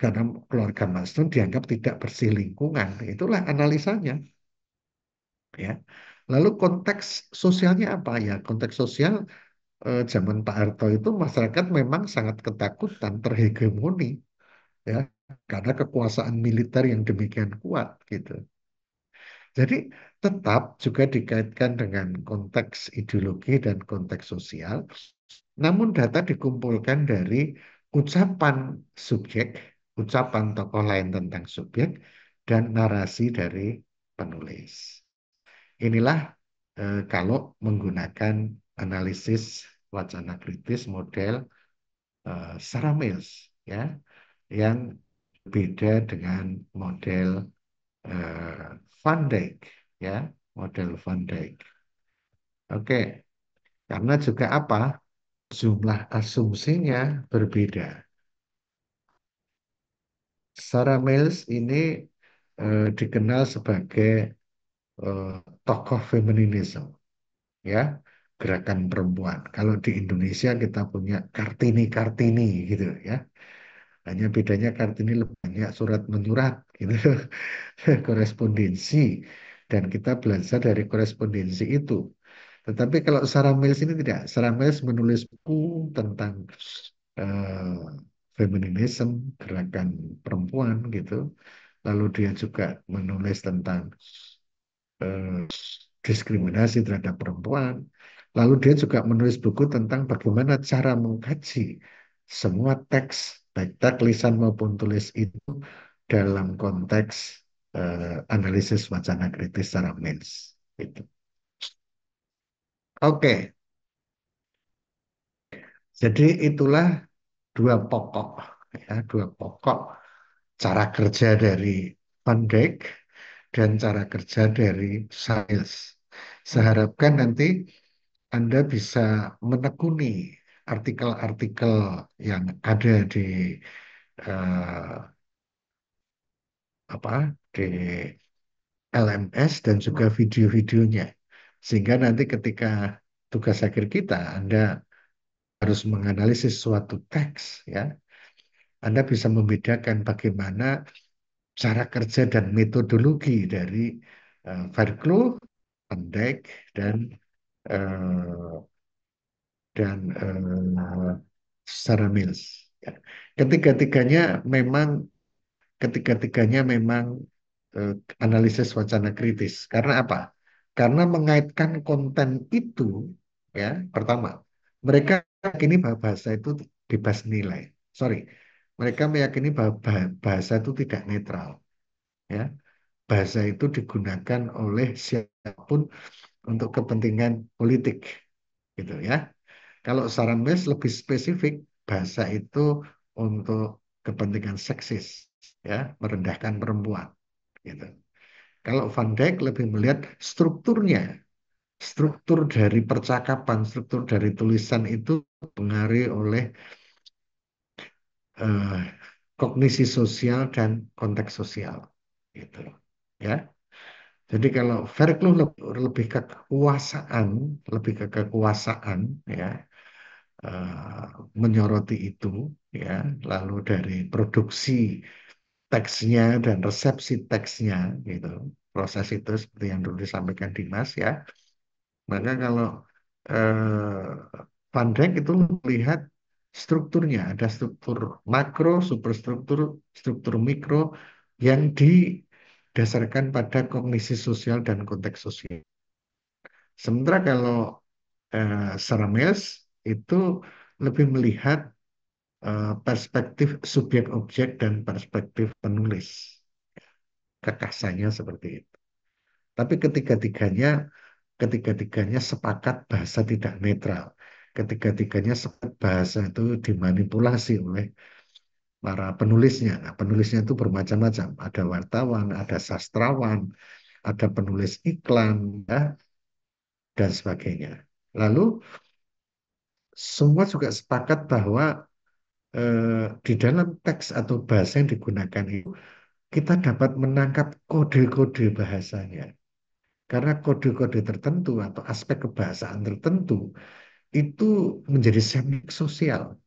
karena keluarga Masnu dianggap tidak bersih lingkungan. Itulah analisanya, ya. Lalu konteks sosialnya apa ya? Konteks sosial zaman Pak Harto itu masyarakat memang sangat ketakutan terhegemoni, ya, karena kekuasaan militer yang demikian kuat gitu. Jadi tetap juga dikaitkan dengan konteks ideologi dan konteks sosial, namun data dikumpulkan dari ucapan subjek, ucapan tokoh lain tentang subjek, dan narasi dari penulis. Inilah kalau menggunakan analisis wacana kritis model Sarah Mills, ya, yang beda dengan model Van Dijk, ya, model Van Dijk. Oke, karena juga apa? Jumlah asumsinya berbeda. Sarah Mills ini dikenal sebagai eh, tokoh feminisme, ya, gerakan perempuan. Kalau di Indonesia kita punya Kartini-Kartini gitu, ya. Hanya bedanya Kartini lebih banyak surat menyurat gitu, korespondensi. Dan kita belajar dari korespondensi itu. Tetapi kalau Sarah Mills ini tidak. Sarah Mills menulis buku tentang eh, feminisme, gerakan perempuan gitu. Lalu dia juga menulis tentang eh, diskriminasi terhadap perempuan. Lalu dia juga menulis buku tentang bagaimana cara mengkaji semua teks, baik teks lisan maupun tulis itu dalam konteks analisis wacana kritis secara mens. Gitu. Oke, jadi itulah dua pokok, ya, dua pokok cara kerja dari Van Dijk dan cara kerja dari Sales. Saya harapkan nanti Anda bisa menekuni artikel-artikel yang ada di eh, apa di LMS dan juga video-videonya, sehingga nanti ketika tugas akhir kita Anda harus menganalisis suatu teks, ya, Anda bisa membedakan bagaimana cara kerja dan metodologi dari Verklo, Van Dijk, dan eh, Sarah Mills. Ya. Ketiga-tiganya memang ketiga-tiganya memang eh, analisis wacana kritis. Karena apa? Karena mengaitkan konten itu, ya, pertama, mereka meyakini bahwa bahasa itu bebas nilai. Sorry, mereka meyakini bahwa bahasa itu tidak netral. Ya, bahasa itu digunakan oleh siapapun untuk kepentingan politik, gitu ya. Kalau saran mes lebih spesifik, bahasa itu untuk kepentingan seksis, ya, merendahkan perempuan, gitu. Kalau Van Dijk lebih melihat strukturnya, struktur dari percakapan, struktur dari tulisan itu dipengaruhi oleh eh, kognisi sosial dan konteks sosial, gitu, ya. Jadi kalau Verklo lebih ke kekuasaan, lebih ke kekuasaan, ya, eh, menyoroti itu, ya, lalu dari produksi teksnya dan resepsi teksnya, gitu, proses itu seperti yang dulu disampaikan Dimas, ya. Maka kalau Van Dijk itu melihat strukturnya, ada struktur makro, superstruktur, struktur mikro yang didasarkan pada kognisi sosial dan konteks sosial. Sementara kalau Saramels itu lebih melihat perspektif subjek objek dan perspektif penulis. Kekasannya seperti itu. Tapi ketiga-tiganya sepakat bahasa tidak netral. Ketiga-tiganya sepakat bahasa itu dimanipulasi oleh para penulisnya. Nah, penulisnya itu bermacam-macam. Ada wartawan, ada sastrawan, ada penulis iklan, ya, dan sebagainya. Lalu semua juga sepakat bahwa di dalam teks atau bahasa yang digunakan itu kita dapat menangkap kode-kode bahasanya. Karena kode-kode tertentu atau aspek kebahasaan tertentu itu menjadi semik sosial.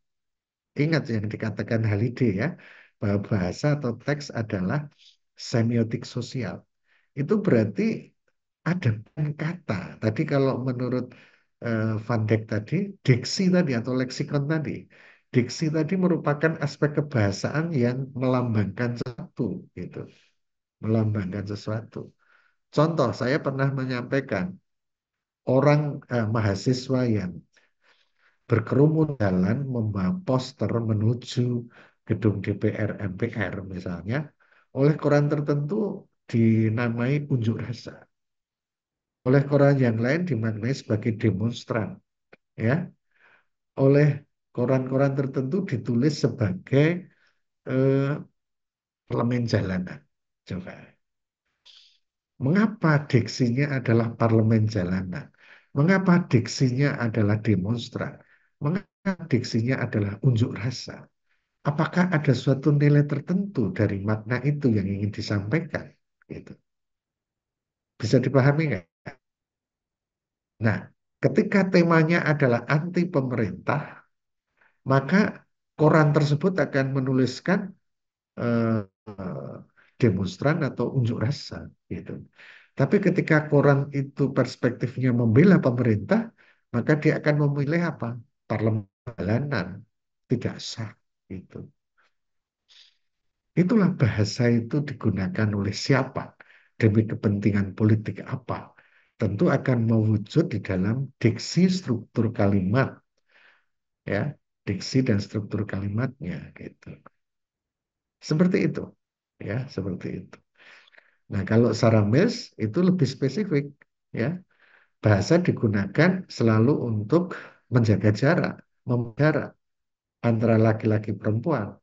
Ingat yang dikatakan Halide, ya, bahwa bahasa atau teks adalah semiotik sosial. Itu berarti ada kata. Tadi kalau menurut Van Dijk tadi, diksi tadi atau leksikon tadi. Diksi tadi merupakan aspek kebahasaan yang melambangkan sesuatu, gitu. Melambangkan sesuatu. Contoh, saya pernah menyampaikan orang mahasiswa yang berkerumun jalan membawa poster menuju gedung DPR MPR misalnya, oleh koran tertentu dinamai unjuk rasa, oleh koran yang lain dimaknai sebagai demonstran, ya, oleh koran-koran tertentu ditulis sebagai eh, parlemen jalanan. Coba, mengapa diksinya adalah parlemen jalanan? Mengapa diksinya adalah demonstran? Mengapa diksinya adalah unjuk rasa? Apakah ada suatu nilai tertentu dari makna itu yang ingin disampaikan? Gitu. Bisa dipahami nggak? Nah, ketika temanya adalah anti pemerintah, maka koran tersebut akan menuliskan eh, eh, demonstran atau unjuk rasa. Gitu. Tapi ketika koran itu perspektifnya membela pemerintah, maka dia akan memilih apa? Parlemen jalanan. Tidak sah. Gitu. Itulah bahasa itu digunakan oleh siapa, demi kepentingan politik apa. Tentu akan mewujud di dalam diksi struktur kalimat, ya, diksi dan struktur kalimatnya, gitu. Seperti itu, ya, seperti itu. Nah, kalau secara Mills itu lebih spesifik, ya. Bahasa digunakan selalu untuk menjaga jarak, jarak antara laki-laki perempuan,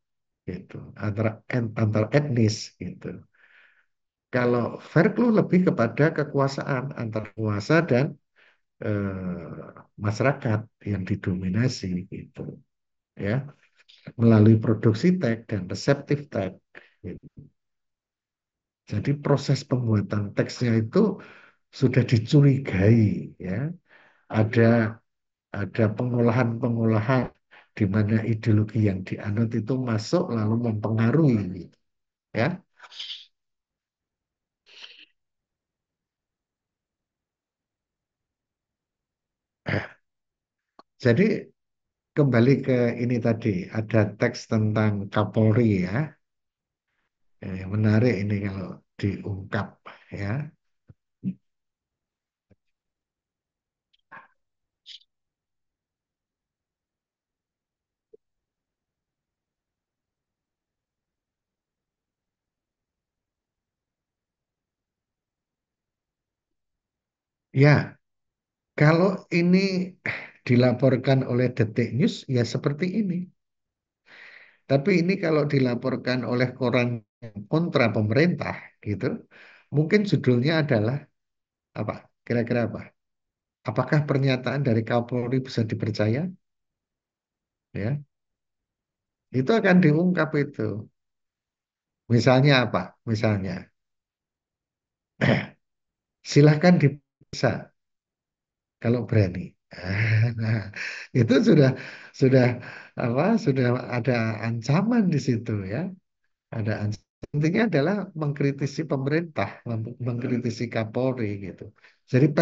gitu, antara etnis, gitu. Kalau Verklu lebih kepada kekuasaan antar penguasa dan masyarakat yang didominasi gitu ya, melalui produksi teks dan reseptif teks gitu. Jadi proses pembuatan teksnya itu sudah dicurigai, ya, ada pengolahan-pengolahan di mana ideologi yang dianut itu masuk lalu mempengaruhi gitu, ya. Jadi kembali ke ini tadi, ada teks tentang Kapolri, ya. Yang menarik ini kalau diungkap, ya. Ya, kalau ini dilaporkan oleh Detik News, ya seperti ini. Tapi ini kalau dilaporkan oleh koran yang kontra pemerintah, gitu, mungkin judulnya adalah apa? Kira-kira apa? Apakah pernyataan dari Kapolri bisa dipercaya? Ya, itu akan diungkap itu. Misalnya apa? Misalnya, silahkan diperiksa kalau berani. Nah, itu sudah apa? Sudah ada ancaman di situ, ya. Ada ancaman. Intinya adalah mengkritisi pemerintah, mengkritisi Kapolri gitu. Jadi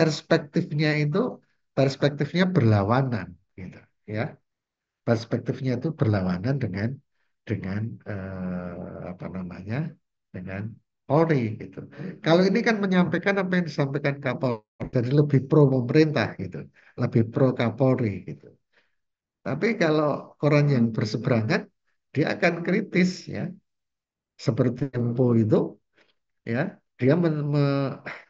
perspektifnya berlawanan gitu, ya. Perspektifnya itu berlawanan dengan apa namanya, dengan Polri gitu. Kalau ini kan menyampaikan apa yang disampaikan Kapolri, jadi lebih pro pemerintah gitu, lebih pro Kapolri gitu. Tapi kalau koran yang berseberangan, dia akan kritis, ya, seperti Tempo itu, ya, dia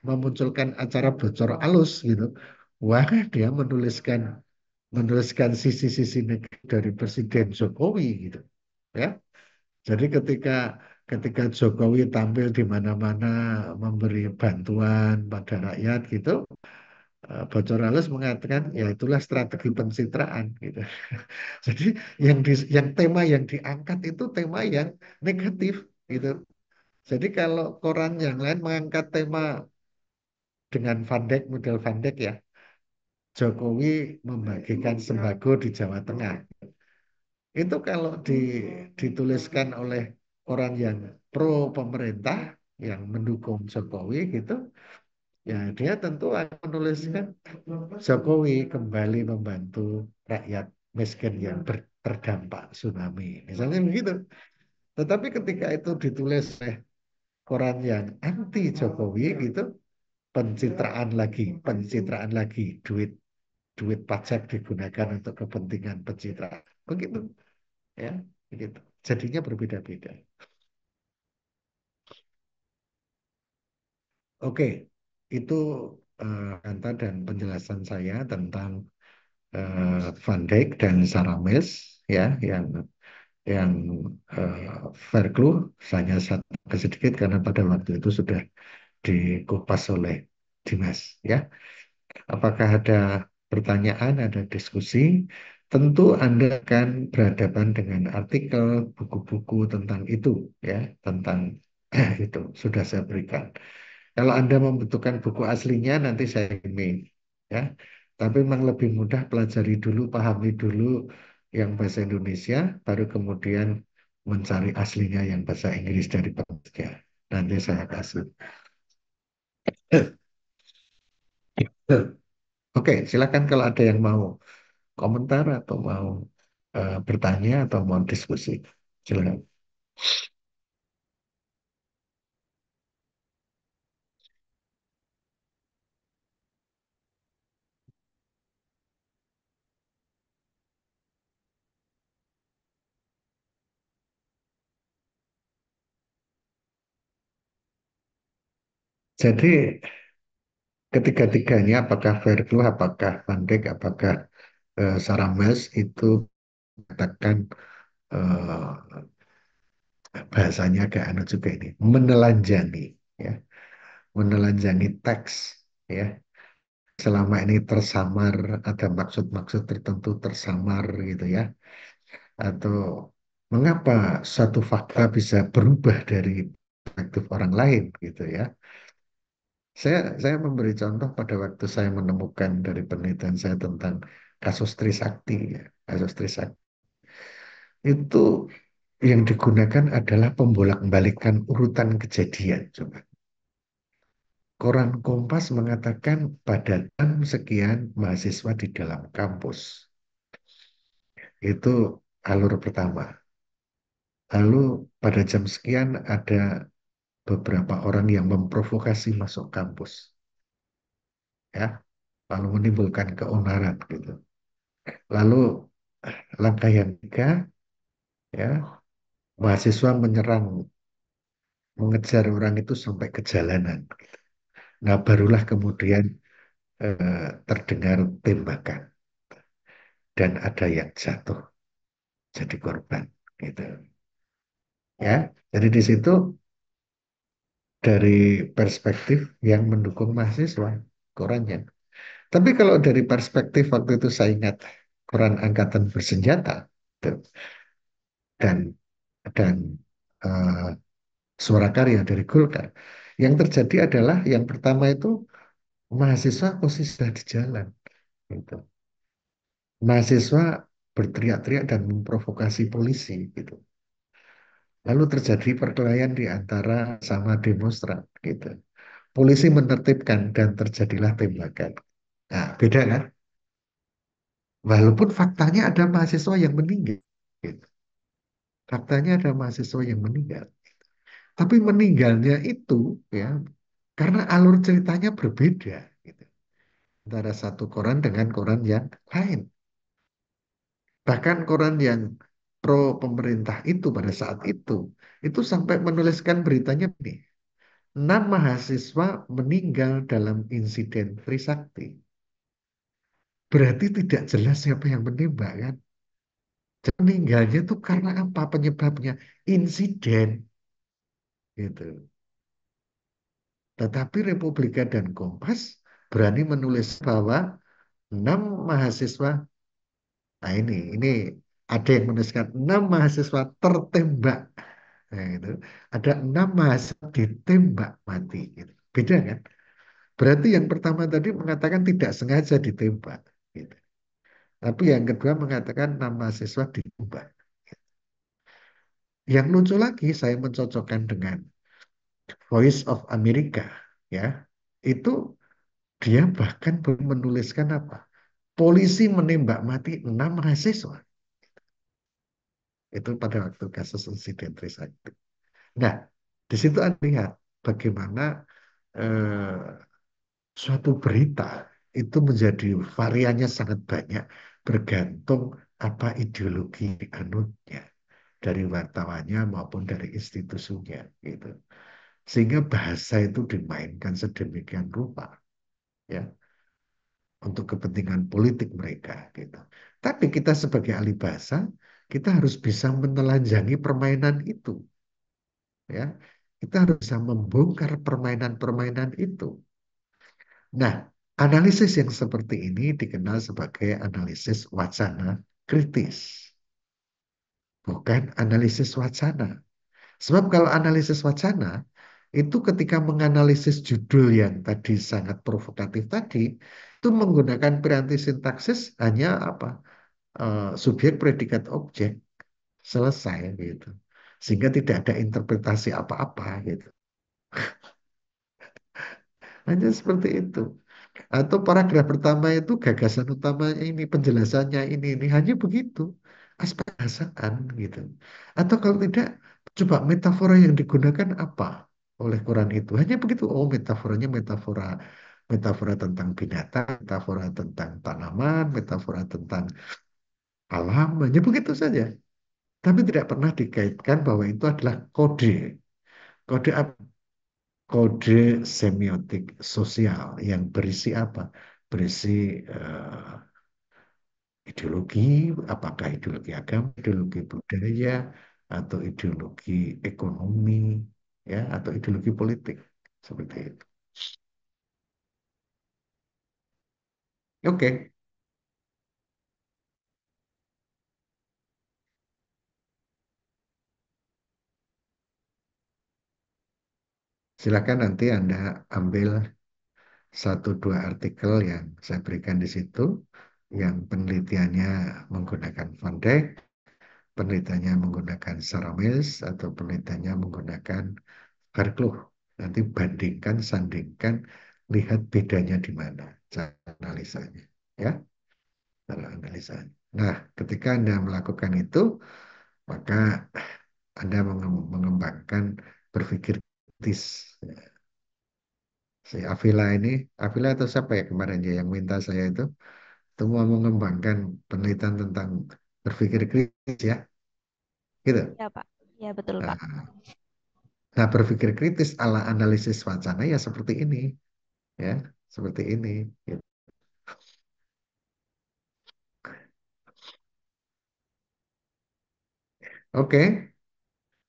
memunculkan acara bocor alus gitu. Wah, dia menuliskan sisi-sisi negatif dari Presiden Jokowi gitu, ya. Jadi ketika Jokowi tampil di mana-mana memberi bantuan pada rakyat gitu, Bocorales mengatakan ya itulah strategi pencitraan gitu. Jadi yang tema yang diangkat itu tema yang negatif gitu. Jadi kalau koran yang lain mengangkat tema dengan Van Dijk, model Van Dijk, ya, Jokowi membagikan sembako di Jawa Tengah. Itu kalau dituliskan oleh orang yang pro pemerintah, yang mendukung Jokowi gitu, ya dia tentu akan menuliskan Jokowi kembali membantu rakyat miskin yang terdampak tsunami. Misalnya begitu. Tetapi ketika itu ditulis oleh orang yang anti Jokowi gitu, pencitraan lagi, duit duit pajak digunakan untuk kepentingan pencitraan. Begitu, ya, begitu. Jadinya berbeda-beda. Oke, itu kata dan penjelasan saya tentang Van Dijk dan Sarah Mills, ya, yang Verklu hanya satu sedikit karena pada waktu itu sudah dikupas oleh Dimas, ya. Apakah ada pertanyaan, ada diskusi? Tentu Anda akan berhadapan dengan artikel, buku-buku tentang itu, ya, tentang itu sudah saya berikan. Kalau Anda membutuhkan buku aslinya, nanti saya email, ya. Tapi memang lebih mudah pelajari dulu, pahami dulu yang bahasa Indonesia, baru kemudian mencari aslinya yang bahasa Inggris dari penerbitnya. Nanti saya kasih. Oke, silakan kalau ada yang mau komentar atau mau bertanya atau mau diskusi. Silakan. Jadi ketiga-tiganya apakah Verklu, apakah Van Dijk, apakah Sarah Mills itu katakan bahasanya agak anu juga ini, menelanjangi, ya, menelanjangi teks, ya. Selama ini tersamar, ada maksud-maksud tertentu tersamar gitu, ya. Atau mengapa satu fakta bisa berubah dari perspektif orang lain gitu, ya. Saya memberi contoh pada waktu saya menemukan dari penelitian saya tentang kasus Trisakti, ya. Kasus Trisakti itu yang digunakan adalah pembolak-balikan urutan kejadian. Coba. Koran Kompas mengatakan pada jam sekian mahasiswa di dalam kampus. Itu alur pertama. Lalu pada jam sekian ada beberapa orang yang memprovokasi masuk kampus, ya, lalu menimbulkan keonaran gitu. Lalu langkah yang ketiga, ya, mahasiswa menyerang, mengejar orang itu sampai ke jalanan. Nah, barulah kemudian terdengar tembakan dan ada yang jatuh jadi korban, gitu. Ya, jadi di situ dari perspektif yang mendukung mahasiswa korannya. Tapi kalau dari perspektif waktu itu saya ingat koran angkatan bersenjata tuh, dan dan eh, Suara Karya dari Golkar. Yang terjadi adalah yang pertama itu mahasiswa posisi sudah di jalan. Gitu. Mahasiswa berteriak-teriak dan memprovokasi polisi. Gitu. Lalu terjadi perkelahian di antara sama demonstran. Gitu. Polisi menertibkan dan terjadilah tembakan. Nah, beda kan? Walaupun faktanya ada mahasiswa yang meninggal. Gitu. Faktanya ada mahasiswa yang meninggal. Tapi meninggalnya itu ya karena alur ceritanya berbeda. Gitu. Antara satu koran dengan koran yang lain. Bahkan koran yang pro pemerintah itu pada saat itu sampai menuliskan beritanya ini. 6 mahasiswa meninggal dalam insiden Trisakti. Berarti tidak jelas siapa yang menembak kan? Meninggalnya itu karena apa penyebabnya? Insiden gitu. Tetapi Republika dan Kompas berani menulis bahwa 6 mahasiswa. Nah ini ada yang menuliskan 6 mahasiswa tertembak. Nah, itu ada 6 mahasiswa ditembak mati. Gitu. Beda kan? Berarti yang pertama tadi mengatakan tidak sengaja ditembak. Gitu. Tapi yang kedua mengatakan 6 mahasiswa ditembak. Yang lucu lagi, saya mencocokkan dengan Voice of America, ya. Itu dia bahkan menuliskan apa? Polisi menembak mati 6 mahasiswa. Itu pada waktu kasus insiden Trisakti. Nah, di situ Anda lihat bagaimana eh, suatu berita itu menjadi variannya sangat banyak, bergantung apa ideologi anutnya dari wartawannya maupun dari institusinya gitu. Sehingga bahasa itu dimainkan sedemikian rupa, ya, untuk kepentingan politik mereka gitu. Tapi kita sebagai ahli bahasa, kita harus bisa menelanjangi permainan itu, ya. Kita harus bisa membongkar permainan-permainan itu. Nah, analisis yang seperti ini dikenal sebagai analisis wacana kritis, bukan analisis wacana. Sebab kalau analisis wacana, itu ketika menganalisis judul yang tadi sangat provokatif tadi, itu menggunakan piranti sintaksis hanya apa? Subjek, predikat, objek, selesai gitu. Sehingga tidak ada interpretasi apa-apa gitu. Hanya seperti itu. Atau paragraf pertama itu gagasan utamanya ini, penjelasannya ini hanya begitu. Aspek bahasaan gitu. Atau kalau tidak, coba metafora yang digunakan apa oleh Quran itu? Hanya begitu. Oh, metaforanya metafora metafora tentang binatang, metafora tentang tanaman, metafora tentang alam, hanya begitu saja. Tapi tidak pernah dikaitkan bahwa itu adalah kode. Kode apa? Kode semiotik sosial yang berisi apa? Berisi eh, ideologi, apakah ideologi agama, ideologi budaya, atau ideologi ekonomi, ya, atau ideologi politik, seperti itu. Oke, silakan nanti Anda ambil satu dua artikel yang saya berikan di situ, yang penelitiannya menggunakan Van Dijk, penelitiannya menggunakan Sarah Mills, atau penelitiannya menggunakan Verkloeg. Nanti bandingkan, sandingkan, lihat bedanya di mana cara analisanya. Ya, cara analisanya. Nah, ketika Anda melakukan itu, maka Anda mengembangkan berpikir kritis. Si Avila ini, Avila atau siapa ya kemarin ya yang minta saya itu mau mengembangkan penelitian tentang berpikir kritis, ya, gitu. Ya, Pak. Ya, betul, Pak. Nah, nah, berpikir kritis ala analisis wacana ya seperti ini, ya, seperti ini. Gitu. Oke,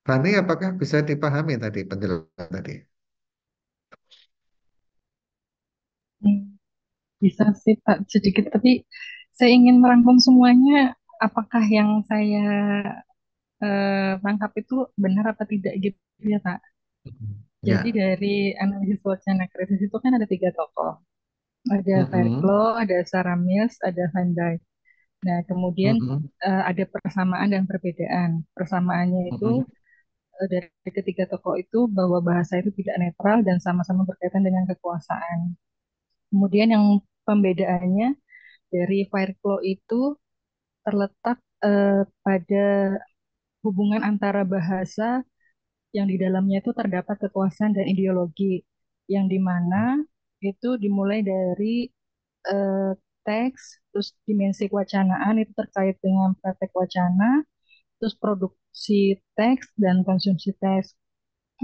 Fani, apakah bisa dipahami tadi penjelasan tadi? Hmm, bisa sih Pak sedikit, tapi saya ingin merangkum semuanya. Apakah yang saya tangkap itu benar apa tidak gitu ya Pak? Jadi Ya. dari analisis wacana kritis itu kan ada tiga tokoh. Ada Mm-mm. Verklo, ada Sarah Mills, ada Van Dijk. Nah, kemudian Mm-mm. ada persamaan dan perbedaan. Persamaannya itu Mm-mm. dari ketiga tokoh itu bahwa bahasa itu tidak netral dan sama-sama berkaitan dengan kekuasaan. Kemudian yang pembedaannya dari Fireflow itu terletak pada hubungan antara bahasa yang di dalamnya itu terdapat kekuasaan dan ideologi, yang dimana itu dimulai dari eh, teks, terus dimensi kewacanaan itu terkait dengan praktek wacana, terus produksi teks dan konsumsi teks.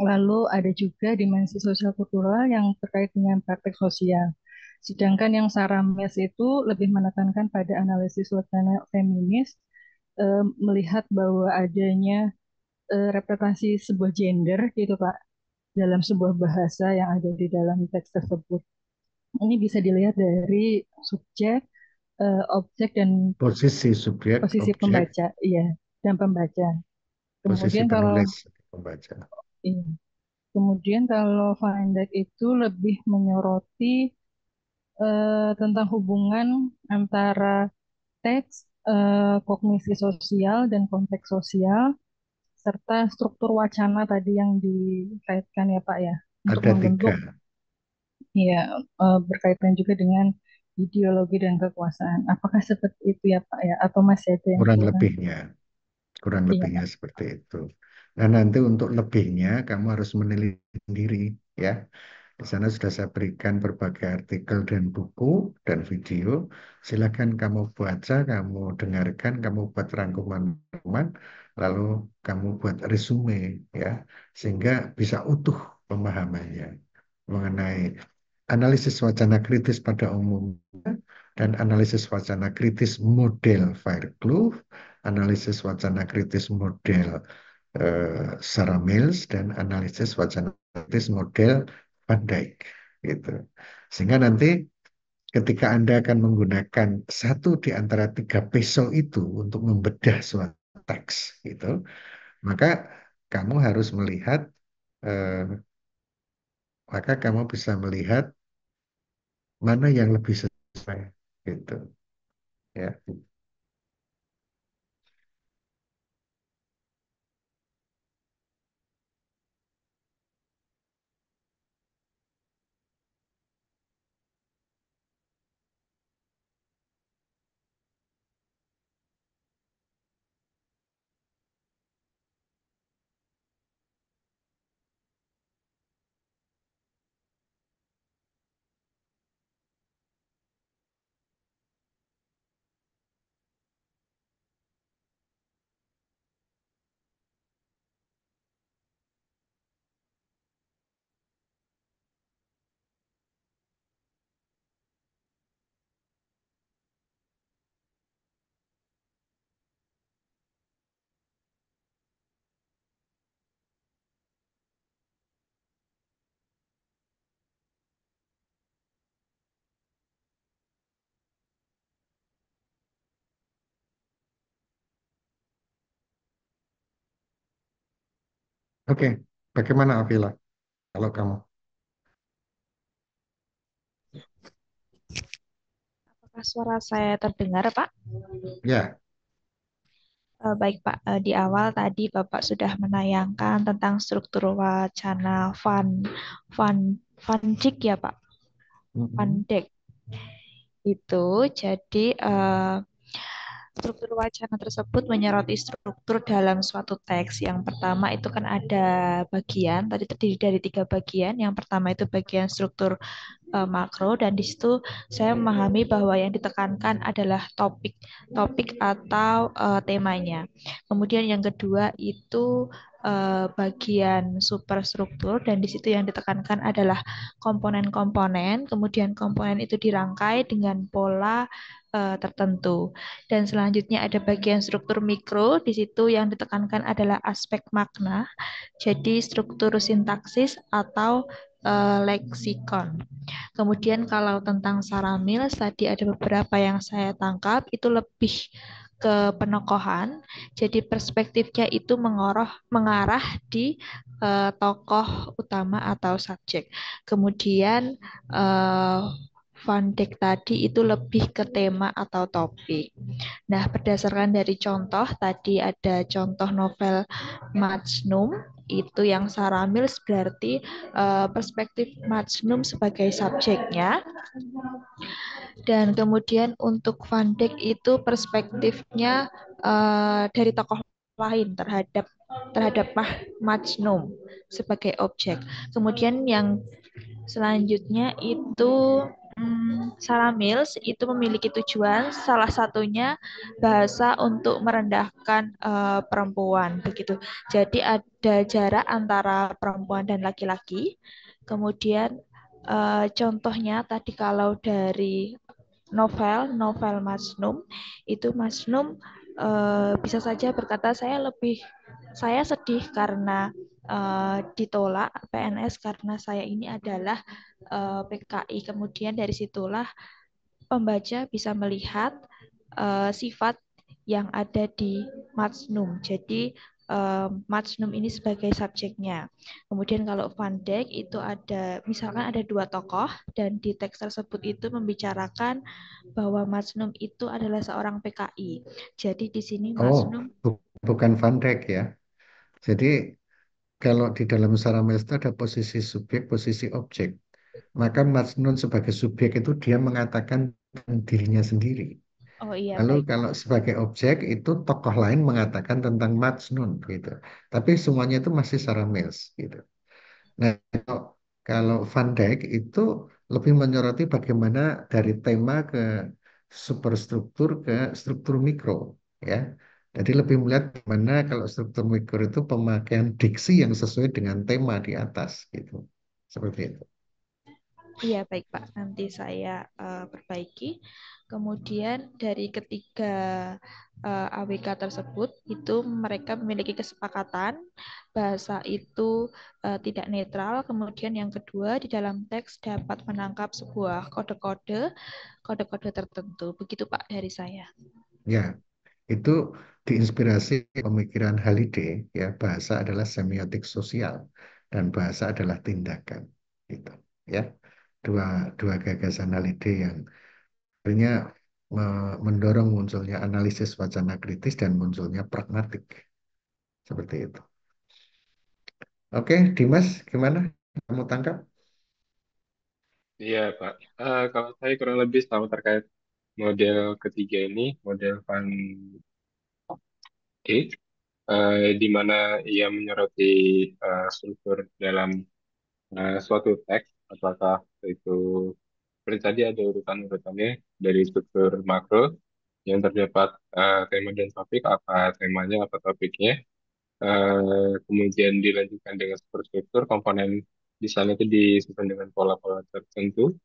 Lalu ada juga dimensi sosial kultural yang terkait dengan praktek sosial. Sedangkan yang Sarames itu lebih menekankan pada analisis wacana feminis, melihat bahwa adanya representasi sebuah gender gitu Pak dalam sebuah bahasa yang ada di dalam teks tersebut. Ini bisa dilihat dari subjek, objek dan Posisi subjek, posisi objek, pembaca, iya, dan pembaca. posisi Kemudian kalau penulis, pembaca. iya, kemudian kalau Van Dijk itu lebih menyoroti tentang hubungan antara teks, kognisi sosial dan konteks sosial, serta struktur wacana tadi yang dikaitkan ya Pak ya, untuk Ada membentuk tiga, ya berkaitan juga dengan ideologi dan kekuasaan. Apakah seperti itu ya Pak ya, atau masih ada yang kurang kurang? lebihnya. Kurang Iya lebihnya Pak. seperti itu. Dan nanti untuk lebihnya kamu harus meneliti sendiri ya. Di sana sudah saya berikan berbagai artikel dan buku dan video. Silakan kamu baca, kamu dengarkan, kamu buat rangkuman, lalu kamu buat resume ya, sehingga bisa utuh pemahamannya mengenai analisis wacana kritis pada umumnya dan analisis wacana kritis model Fairclough, analisis wacana kritis model Sarah Mills, dan analisis wacana kritis model Van Dijk gitu. Sehingga nanti ketika Anda akan menggunakan satu di antara tiga peso itu untuk membedah suatu teks gitu, maka kamu harus melihat maka kamu bisa melihat mana yang lebih sesuai gitu ya. Oke, bagaimana Avila kalau kamu? Apakah suara saya terdengar, Pak? Ya, Baik, Pak. Di awal tadi Bapak sudah menayangkan tentang struktur wacana Van Van Dijk ya, Pak. Van mm-mm. Dijk itu jadi struktur wacana tersebut menyoroti struktur dalam suatu teks. Yang pertama itu kan ada bagian, tadi terdiri dari tiga bagian. Yang pertama itu bagian struktur makro, dan di situ saya memahami bahwa yang ditekankan adalah topik atau temanya. Kemudian yang kedua itu bagian superstruktur, dan di situ yang ditekankan adalah komponen-komponen. Kemudian komponen itu dirangkai dengan pola tertentu. Dan selanjutnya ada bagian struktur mikro, di situ yang ditekankan adalah aspek makna, jadi struktur sintaksis atau leksikon. Kemudian kalau tentang Saramil, tadi ada beberapa yang saya tangkap, itu lebih ke penokohan. Jadi perspektifnya itu mengarah di tokoh utama atau subjek. Kemudian eh, Van Dijk tadi itu lebih ke tema atau topik. Nah, berdasarkan dari contoh, tadi ada contoh novel Majnun, itu yang Saramil berarti perspektif Majnun sebagai subjeknya, dan kemudian untuk Van Dijk itu perspektifnya dari tokoh lain terhadap Majnun sebagai objek. Kemudian yang selanjutnya itu Sarah Mills itu memiliki tujuan salah satunya bahasa untuk merendahkan perempuan begitu. Jadi ada jarak antara perempuan dan laki-laki. Kemudian contohnya tadi kalau dari novel Majnun itu Majnun bisa saja berkata saya sedih karena ditolak PNS karena saya ini adalah PKI. Kemudian dari situlah pembaca bisa melihat sifat yang ada di Majnun. Jadi Majnun ini sebagai subjeknya. Kemudian kalau Van Dijk itu ada, misalkan ada dua tokoh dan di teks tersebut itu membicarakan bahwa Majnun itu adalah seorang PKI. Jadi di sini Oh, Majnun bukan Van Dijk ya. Jadi kalau di dalam Saramel itu ada posisi subjek, posisi objek. Maka Majnun sebagai subjek itu dia mengatakan tentang dirinya sendiri. Oh iya, Lalu baik Pak. kalau sebagai objek itu tokoh lain mengatakan tentang Majnun gitu. Tapi semuanya itu masih Saramels gitu. Nah, kalau Van Dijk itu lebih menyoroti bagaimana dari tema ke superstruktur ke struktur mikro, ya. Jadi lebih melihat bagaimana kalau struktur mikro itu pemakaian diksi yang sesuai dengan tema di atas, gitu. Seperti itu. Iya, baik Pak. Nanti saya perbaiki. Kemudian dari ketiga AWK tersebut, itu mereka memiliki kesepakatan bahasa itu tidak netral. Kemudian yang kedua, di dalam teks dapat menangkap sebuah kode-kode tertentu. Begitu Pak dari saya. Ya, itu diinspirasi pemikiran Halliday, ya, bahasa adalah semiotik sosial dan bahasa adalah tindakan, gitu, ya. Dua dua gagasan Halliday yang akhirnya mendorong munculnya analisis wacana kritis dan munculnya pragmatik, seperti itu. Oke, Dimas, gimana? Kamu tangkap? Iya, Pak. Kalau saya kurang lebih tahu terkait model ketiga ini, model Van Dijk, di mana ia menyoroti struktur dalam suatu teks, apakah itu seperti tadi ada urutan-urutannya dari struktur makro yang terdapat tema dan topik, apa temanya, apa topiknya, kemudian dilanjutkan dengan struktur komponen di sana itu disusun dengan pola-pola tertentu.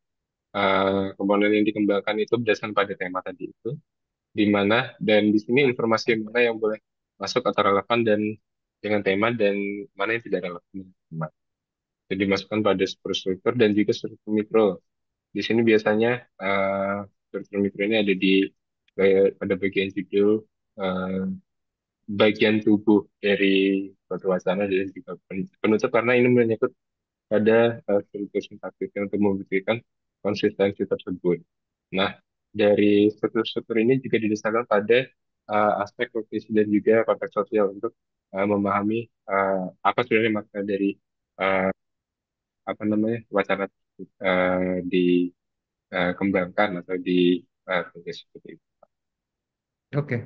Komponen yang dikembangkan itu berdasarkan pada tema tadi itu, di mana dan di sini informasi yang mana yang boleh masuk atau relevan dan dengan tema dan mana yang tidak relevan dengan tema. Jadi dimasukkan pada struktur dan juga struktur mikro. Di sini biasanya struktur mikro ini ada di pada bagian judul, eh, bagian tubuh dari suatu wacana dan juga penutup karena ini menyangkut pada struktur sintaktisnya untuk membuktikan konsistensi tersebut. Nah, dari struktur-struktur ini juga didasarkan pada aspek kognisi dan juga konteks sosial untuk memahami apa sebenarnya makna dari uh, apa namanya wacana tersebut dikembangkan atau tulis seperti itu. Oke.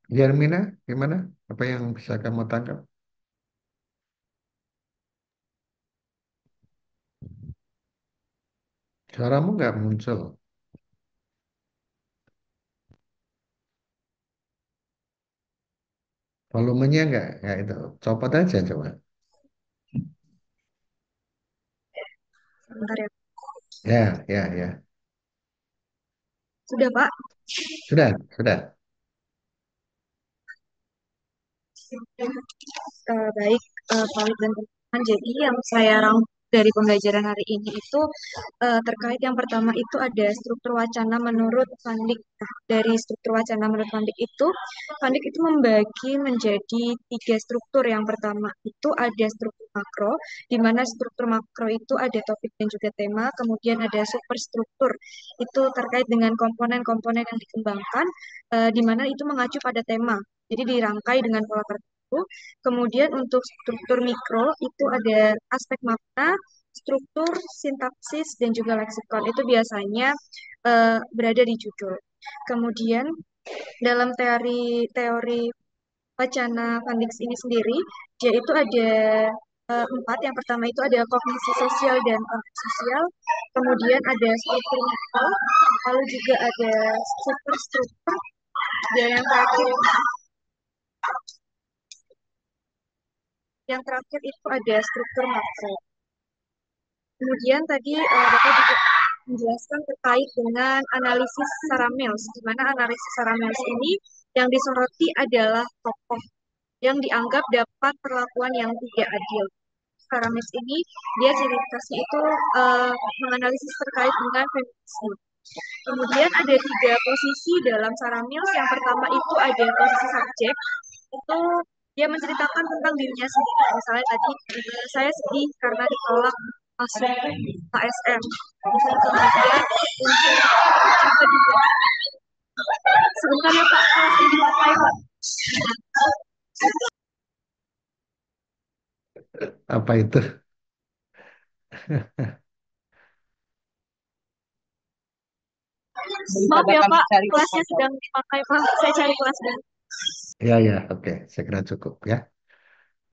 Yarmina, gimana? Apa yang bisa kamu tangkap? Suaramu nggak muncul. Volumenya nggak itu. Copot aja coba. Sebentar ya. Ya, ya, ya. Sudah, Pak? Sudah, sudah. Baik, Pak Wid dan teman-teman. Jadi yang saya rangkum dari pembelajaran hari ini itu terkait yang pertama itu ada struktur wacana menurut Van Dijk. Nah, dari struktur wacana menurut Van Dijk itu membagi menjadi tiga struktur. Yang pertama itu ada struktur makro, di mana struktur makro itu ada topik dan juga tema. Kemudian ada superstruktur, itu terkait dengan komponen-komponen yang dikembangkan, di mana itu mengacu pada tema. Jadi dirangkai dengan pola tertentu. Kemudian untuk struktur mikro itu ada aspek makna, struktur, sintaksis, dan juga leksikon. Itu biasanya berada di judul. Kemudian dalam teori teori wacana Van Dijk ini sendiri, dia itu ada empat. Yang pertama itu ada kognisi sosial dan konteks sosial. Kemudian ada struktur mikro, lalu juga ada superstruktur, dan yang terakhir itu ada struktur makro. Kemudian tadi Bapak juga menjelaskan terkait dengan analisis Saramels, di mana analisis Saramels ini yang disoroti adalah tokoh yang dianggap dapat perlakuan yang tidak adil. Saramels ini dia ciri khasnya itu menganalisis terkait dengan feminisme. Kemudian ada tiga posisi dalam Saramils. Yang pertama itu ada posisi subjek, itu dia menceritakan tentang dirinya sendiri. Misalnya tadi saya sedih karena ditolak masuk KSM. Kemudian untuk yang kedua, sebentar ya Pak, kelas ini Pak. Apa itu? Maaf ya Pak, kelasnya sedang dipakai Pak. Saya cari kelas dulu. Ya, ya, oke. Saya kira cukup ya.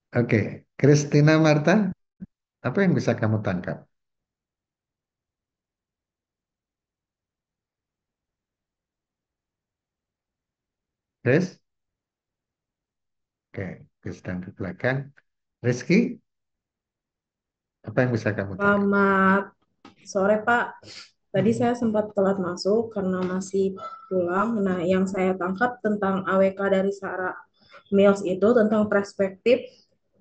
Oke, Christina Marta, apa yang bisa kamu tangkap? Chris? Oke, Chris sedang di belakang. Rizky, apa yang bisa kamu tangkap? Selamat sore, Pak. Tadi saya sempat telat masuk karena masih pulang. Nah, yang saya tangkap tentang AWK dari Sarah Mills itu tentang perspektif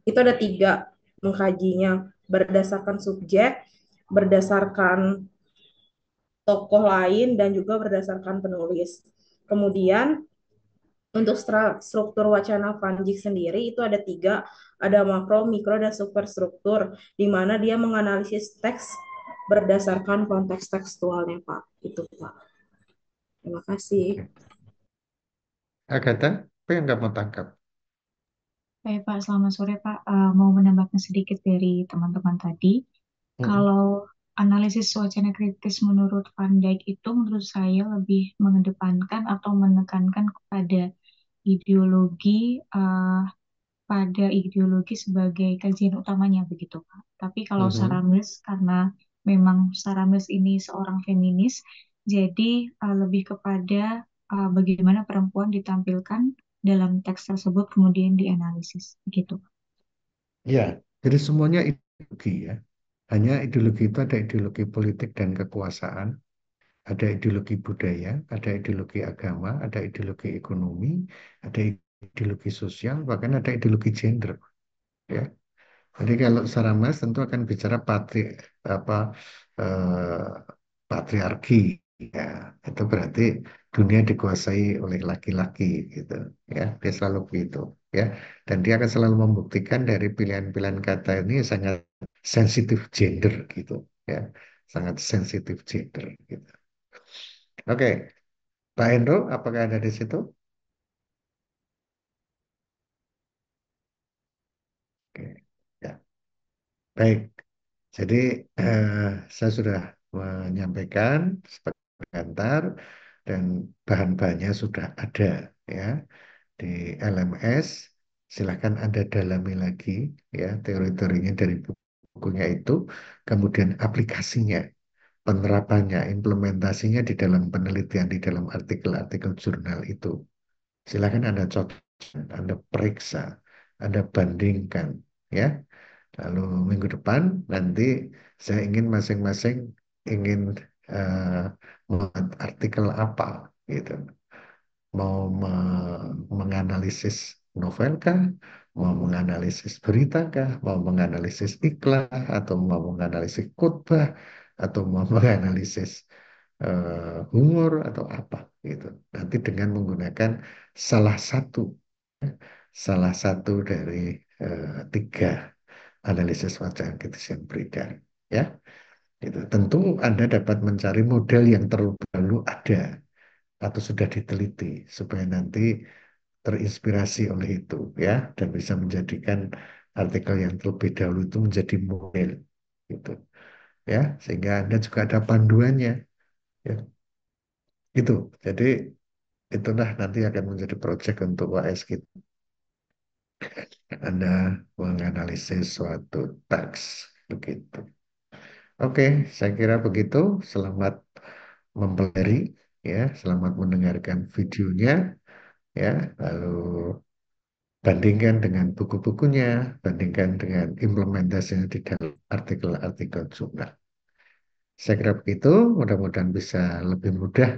itu ada tiga mengkajinya berdasarkan subjek, berdasarkan tokoh lain, dan juga berdasarkan penulis. Kemudian untuk struktur wacana Vanjik sendiri itu ada tiga, ada makro, mikro, dan superstruktur, di mana dia menganalisis teks berdasarkan konteks tekstualnya, Pak. Itu, Pak. Terima kasih. Oke. Agatha, apa yang kamu tangkap? Baik, Pak. Selamat sore, Pak. Mau menambahkan sedikit dari teman-teman tadi. Mm-mm. Kalau analisis wacana kritis menurut Van Dijk itu menurut saya lebih mengedepankan atau menekankan kepada ideologi sebagai kajian utamanya begitu, Pak. Tapi kalau Mhm. Saramis karena memang Saramis ini seorang feminis, jadi lebih kepada bagaimana perempuan ditampilkan dalam teks tersebut kemudian dianalisis gitu. Ya, jadi semuanya ideologi ya. Hanya ideologi itu ada ideologi politik dan kekuasaan, ada ideologi budaya, ada ideologi agama, ada ideologi ekonomi, ada ideologi sosial, bahkan ada ideologi gender. Ya. Jadi kalau secara Mas tentu akan bicara apa eh, patriarki, ya itu berarti dunia dikuasai oleh laki-laki gitu, ya dia selalu begitu, ya, dan dia akan selalu membuktikan dari pilihan-pilihan kata ini sangat sensitif gender gitu, ya, sangat sensitif gender gitu. Oke, Pak Hendro, apakah ada di situ? Oke, ya, baik. Jadi eh, saya sudah menyampaikan sebagai pengantar dan bahan-bahannya sudah ada ya di LMS. Silahkan Anda dalami lagi ya teori-teorinya dari bukunya itu, kemudian aplikasinya, penerapannya, implementasinya di dalam penelitian, di dalam artikel-artikel jurnal itu. Silahkan Anda coba, Anda periksa, Anda bandingkan ya. Lalu minggu depan nanti saya ingin masing-masing ingin eh, membuat artikel apa gitu. Mau menganalisis novel kah? Mau menganalisis berita kah? Mau menganalisis iklan atau mau menganalisis khotbah atau mau menganalisis humor atau apa gitu. Nanti dengan menggunakan salah satu salah satu dari tiga analisis wacana kritis yang beredar. Ya, itu tentu Anda dapat mencari model yang terlebih dahulu ada atau sudah diteliti supaya nanti terinspirasi oleh itu ya dan bisa menjadikan artikel yang terlebih dahulu itu menjadi model gitu ya sehingga Anda juga ada panduannya ya itu. Jadi itulah nanti akan menjadi proyek untuk UAS kita. Anda menganalisis suatu teks begitu. Oke, saya kira begitu. Selamat mempelajari, ya. Selamat mendengarkan videonya, ya. Lalu bandingkan dengan buku-bukunya, bandingkan dengan implementasinya di dalam artikel-artikel jurnal. Saya kira begitu. Mudah-mudahan bisa lebih mudah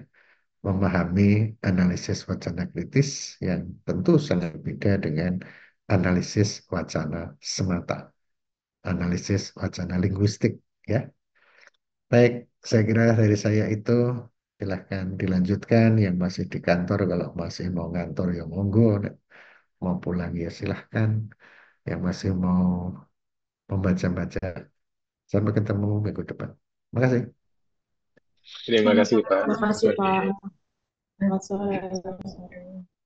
memahami analisis wacana kritis yang tentu sangat beda dengan analisis wacana semata, analisis wacana linguistik, ya. Baik, saya kira dari saya itu silahkan dilanjutkan. Yang masih di kantor, kalau masih mau ngantor ya monggo. Mau pulang ya silahkan. Yang masih mau membaca-baca. Sampai ketemu minggu depan. Terima kasih. Terima kasih Pak. Terima kasih, Sorry. Pak. Selamat sore. Sore.